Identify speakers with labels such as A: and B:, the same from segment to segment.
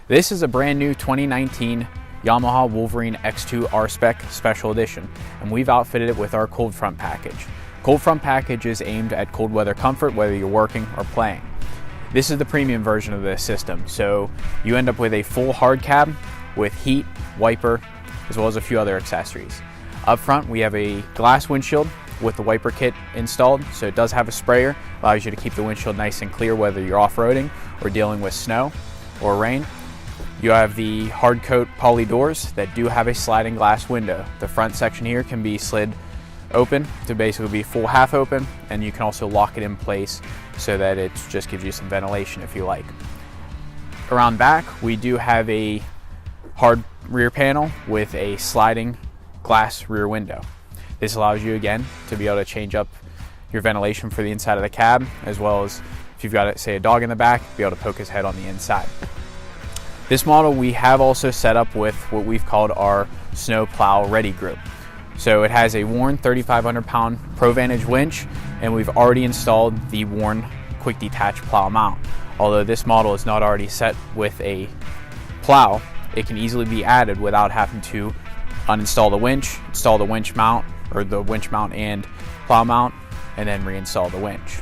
A: This is a brand new 2019 Yamaha Wolverine X2 R-Spec Special Edition, and we've outfitted it with our cold front package. Cold front package is aimed at cold weather comfort, whether you're working or playing. This is the premium version of this system, so you end up with a full hard cab with heat, wiper, as well as a few other accessories. Up front, we have a glass windshield with the wiper kit installed, so it does have a sprayer, allows you to keep the windshield nice and clear whether you're off-roading or dealing with snow or rain. You have the hard coat poly doors that do have a sliding glass window. The front section here can be slid open to basically be full half open, and you can also lock it in place so that it just gives you some ventilation if you like. Around back, we do have a hard rear panel with a sliding glass rear window. This allows you again to be able to change up your ventilation for the inside of the cab, as well as if you've got, say, a dog in the back, be able to poke his head on the inside. This model we have also set up with what we've called our Snow Plow Ready group. So it has a Wolverine 3,500 pound Pro Vantage winch, and we've already installed the Wolverine quick detach plow mount. Although this model is not already set with a plow, it can easily be added without having to uninstall the winch, install the winch mount, or the winch mount and plow mount, and then reinstall the winch.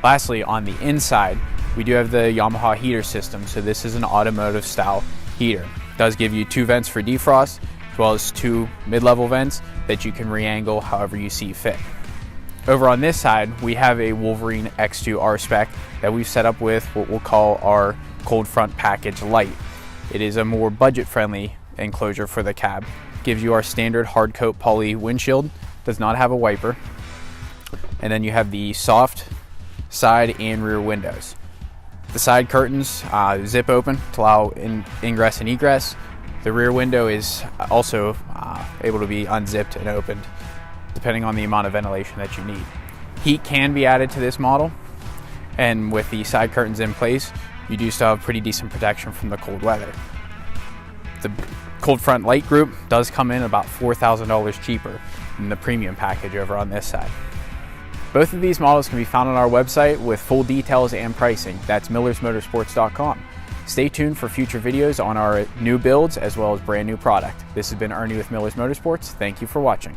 A: Lastly, on the inside, we do have the Yamaha heater system, so this is an automotive style heater. It does give you 2 vents for defrost, as well as 2 mid-level vents that you can re-angle however you see fit. Over on this side, we have a Wolverine X2 R-Spec that we've set up with what we'll call our cold front package light. It is a more budget-friendly enclosure for the cab. Gives you our standard hard coat poly windshield, does not have a wiper, and then you have the soft side and rear windows. The side curtains zip open to allow ingress and egress. The rear window is also able to be unzipped and opened depending on the amount of ventilation that you need. Heat can be added to this model, and with the side curtains in place, you do still have pretty decent protection from the cold weather. The cold front light group does come in about $4,000 cheaper than the premium package over on this side. Both of these models can be found on our website with full details and pricing. That's millersmotorsports.com. Stay tuned for future videos on our new builds as well as brand new product. This has been Ernie with Millers Motorsports. Thank you for watching.